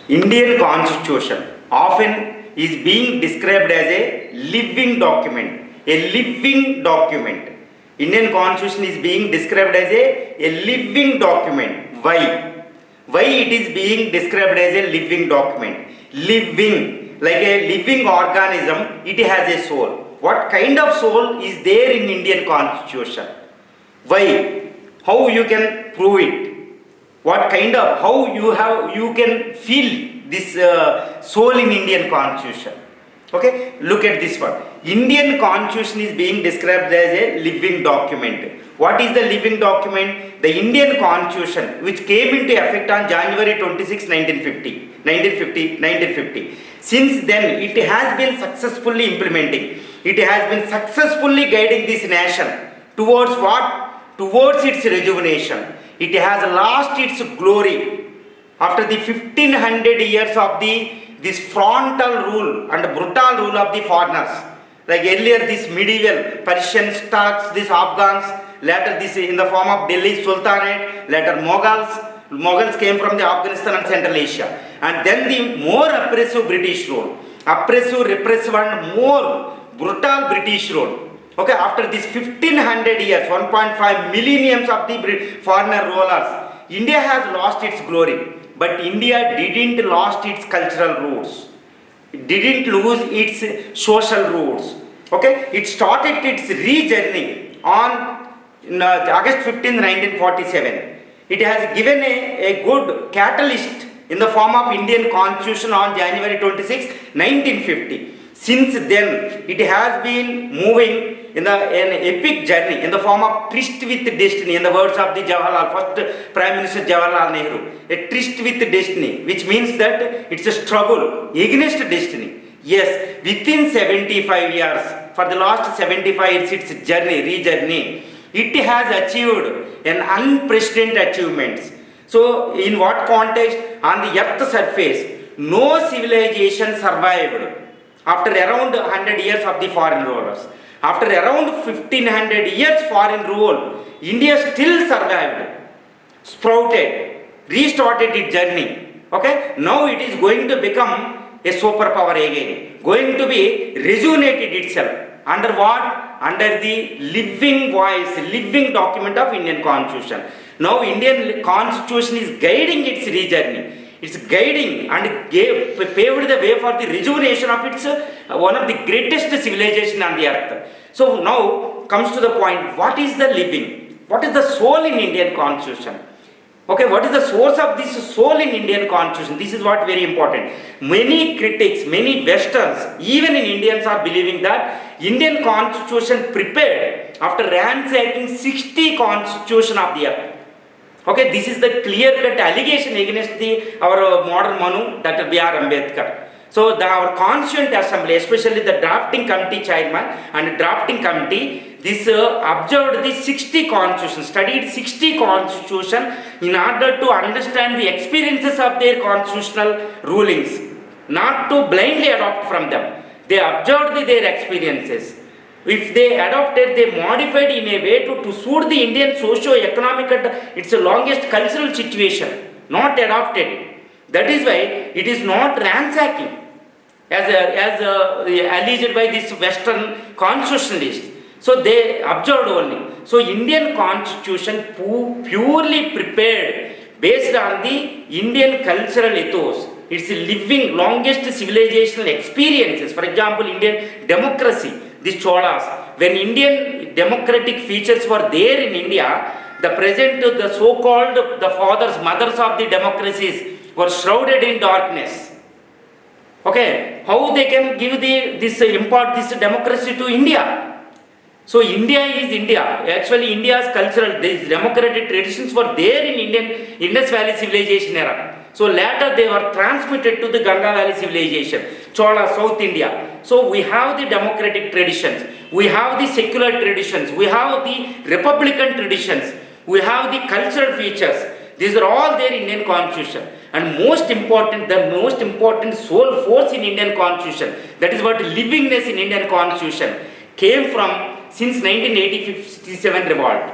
Indian Constitution often is being described as a living document. A living document. Indian Constitution is being described as a living document. Why? Why it is being described as a living document? Living, like a living organism, it has a soul. What kind of soul is there in Indian Constitution? Why? How you can prove it? What kind of, how you can feel this soul in Indian Constitution? Okay, look at this one. Indian Constitution is being described as a living document. What is the living document? The Indian Constitution, which came into effect on January 26, 1950. Since then, it has been successfully implementing. It has been successfully guiding this nation towards what? Towards its rejuvenation. It has lost its glory after the 1500 years of this frontal rule and brutal rule of the foreigners. Like earlier, this medieval Persians, Turks, these Afghans, later this in the form of Delhi Sultanate, later Mughals came from the Afghanistan and Central Asia. And then the more oppressive British rule, oppressive, repressive and more brutal British rule. Okay, after this 1500 years, 1.5 millenniums of the foreigner rulers, India has lost its glory. But India didn't lost its cultural roots. It didn't lose its social roots. Okay, it started its re-journey on August 15, 1947. It has given a good catalyst in the form of Indian Constitution on January 26, 1950. Since then, it has been moving in an epic journey in the form of tryst with destiny, in the words of the first Prime Minister Jawaharlal Nehru, a tryst with destiny, which means that it's a struggle against destiny. Yes, within 75 years, for the last 75 years, its journey, re-journey, it has achieved an unprecedented achievements. So, in what context? On the earth's surface, no civilization survived after around 100 years of the foreign rulers. After around 1500 years foreign rule, India still survived, sprouted, restarted its journey. Okay, now it is going to become a superpower again, going to be rejuvenated itself. Under what? Under the living voice, living document of Indian Constitution. Now Indian Constitution is guiding its re-journey. It's guiding and paved the way for the rejuvenation of its one of the greatest civilization on the earth. So now comes to the point, what is the living? What is the soul in Indian Constitution? Okay, what is the source of this soul in Indian Constitution? This is what very important. Many critics, many Westerns, even in Indians are believing that Indian Constitution prepared after ransacking 60 constitution of the earth. Okay, this is the clear-cut allegation against our modern Manu, Dr. B.R. Ambedkar. So, our Constituent Assembly, especially the drafting committee chairman and drafting committee, this observed the 60 constitutions, studied 60 constitution in order to understand the experiences of their constitutional rulings, not to blindly adopt from them. They observed their experiences. If they adopted, they modified in a way to suit the Indian socio-economic and its longest cultural situation, not adopted it. That is why it is not ransacking as alleged by this Western constitutionalist. So they observed only. So Indian Constitution purely prepared based on the Indian cultural ethos. It's living longest civilizational experiences. For example, Indian democracy. The Cholas, when Indian democratic features were there in India, the so-called the fathers, mothers of the democracies were shrouded in darkness. Okay, how they can give impart this democracy to India? So India is India. Actually, India's cultural, these democratic traditions were there in Indian Indus Valley civilization era. So later they were transmitted to the Ganga Valley civilization, Chola, South India. So we have the democratic traditions, we have the secular traditions, we have the republican traditions, we have the cultural features. These are all there in Indian Constitution. And the most important soul force in Indian Constitution, that is what livingness in Indian Constitution, came from since 1957 revolt.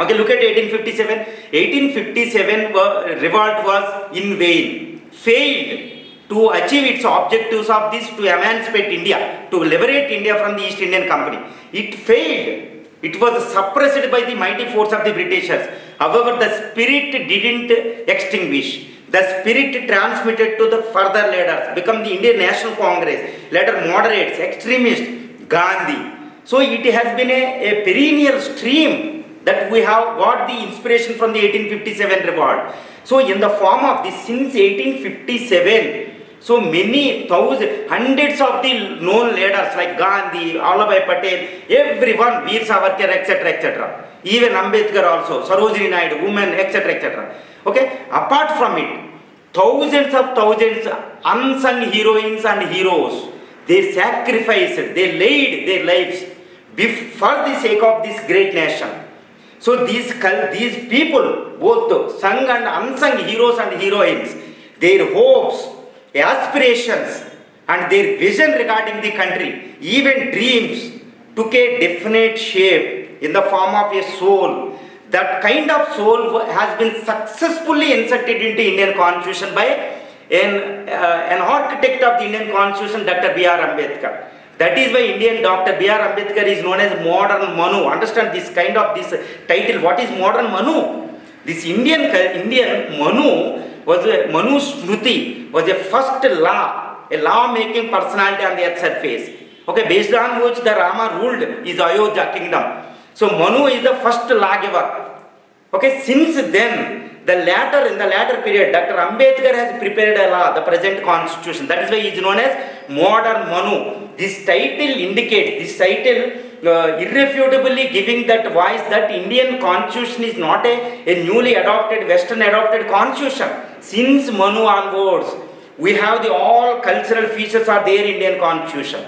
Okay, look at 1857. 1857 revolt was in vain, failed to achieve its objectives of this, to emancipate India, to liberate India from the East Indian Company. It failed. It was suppressed by the mighty force of the Britishers. However, the spirit didn't extinguish. The spirit transmitted to the further leaders, become the Indian National Congress, later moderates, extremists, Gandhi. So it has been a perennial stream that we have got the inspiration from the 1857 revolt. So in the form of this, since 1857, so many hundreds of the known leaders like Gandhi, Vallabhbhai Patel, everyone, Veer Savarkar, etc., etc. Even Ambedkar also, Sarojini Naidu, women, etc., etc. Okay, apart from it, thousands of thousands unsung heroines and heroes, they sacrificed, they laid their lives for the sake of this great nation. So these people, both sung and unsung heroes and heroines, their hopes, aspirations and their vision regarding the country, even dreams, took a definite shape in the form of a soul. That kind of soul has been successfully inserted into Indian Constitution by an architect of the Indian Constitution, Dr. B.R. Ambedkar. That is why Indian Dr. B.R. Ambedkar is known as modern Manu. Understand this kind of this title. What is modern Manu? This Indian Manu was Manu Smriti was a first law, a law-making personality on the earth's surface. Okay, based on which the Rama ruled is Ayodhya kingdom. So Manu is the first lawgiver. Okay, since then, in the latter period, Dr. Ambedkar has prepared a law, the present constitution. That is why he is known as modern Manu. This title indicates, irrefutably giving that voice that Indian constitution is not a newly adopted, western adopted constitution. Since Manu onwards, we have all cultural features are there in Indian constitution.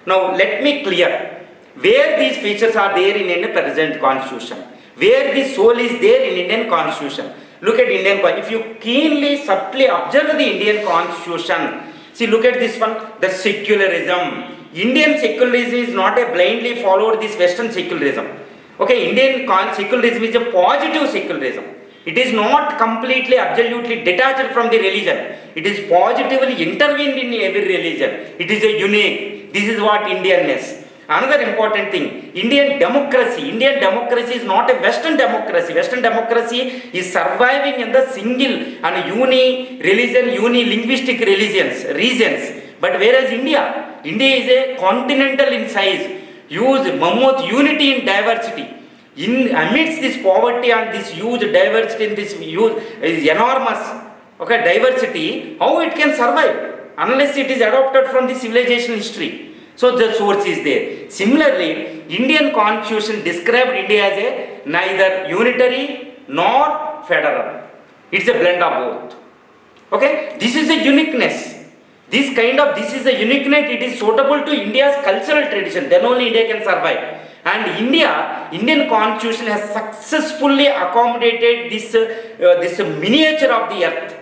Now let me clear where these features are there in Indian present constitution, where the soul is there in Indian constitution. Look at Indian constitution. If you keenly, subtly observe the Indian constitution, see, look at this one, the secularism. Indian secularism is not a blindly followed this western secularism. Okay, Indian secularism is a positive secularism. It is not completely, absolutely detached from the religion. It is positively intervened in every religion. It is a unique. This is what Indianness. Another important thing, Indian democracy. Indian democracy is not a Western democracy. Western democracy is surviving in the single and uni-religion, uni-linguistic regions. But whereas India is a continental in size, huge mammoth unity in diversity. Amidst this poverty and this huge diversity, in this huge enormous diversity, how it can survive unless it is adopted from the civilization history. So the source is there. Similarly, Indian Constitution described India as a neither unitary nor federal. It's a blend of both. Okay, this is a uniqueness. This is a uniqueness. It is suitable to India's cultural tradition. Then only India can survive. And Indian Constitution has successfully accommodated this miniature of the earth.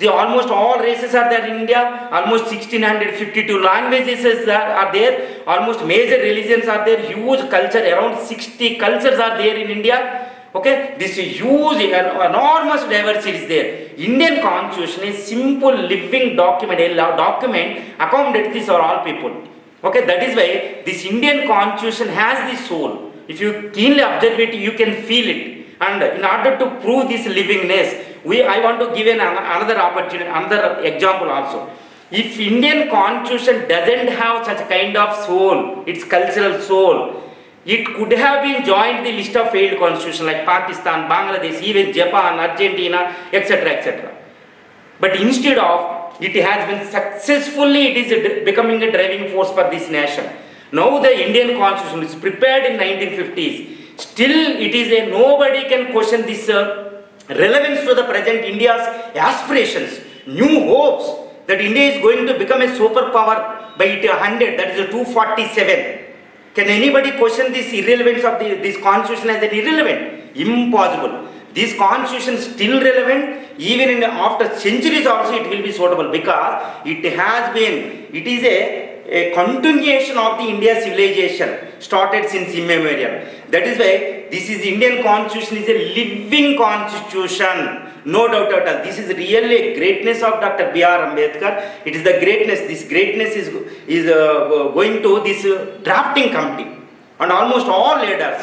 Almost all races are there in India. Almost 1652 languages are there. Almost major religions are there. Huge culture, around 60 cultures are there in India. Okay, this huge, enormous diversity is there. Indian Constitution is simple living document. A document accommodates this for all people. Okay, that is why this Indian Constitution has the soul. If you keenly observe it, you can feel it. And in order to prove this livingness, I want to give another opportunity, another example also. If Indian Constitution doesn't have such a kind of soul, its cultural soul, it could have been joined the list of failed constitutions like Pakistan, Bangladesh, even Japan, Argentina, etc., etc. But instead of, it has been successfully, it is becoming a driving force for this nation. Now the Indian Constitution is prepared in 1950s. Still, it is nobody can question this relevance to the present India's aspirations, new hopes that India is going to become a superpower by 100, that is a 247. Can anybody question this irrelevance of this constitution as an irrelevant? Impossible. This constitution is still relevant, even after centuries also it will be suitable, because it is a continuation of the India civilization started since immemorial. That is why this is Indian Constitution is a living constitution, No doubt at all. This is really a greatness of Dr. B.R. Ambedkar. It is the greatness. This greatness is going to this drafting committee and almost all leaders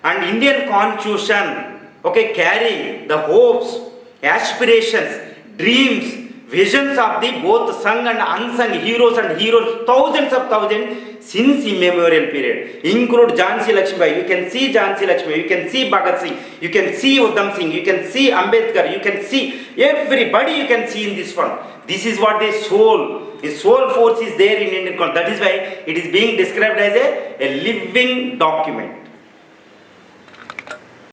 and Indian Constitution. Okay, carrying the hopes, aspirations, dreams, visions of the both sung and unsung heroes and heroes, thousands of thousands since immemorial period. Include Jhansi Lakshmibai. You can see Jhansi Lakshmibai. You can see Bhagat Singh. You can see Udham Singh. You can see Ambedkar. You can see everybody. You can see in this one. This is what the soul force is there in Indian constitution. That is why it is being described as a living document.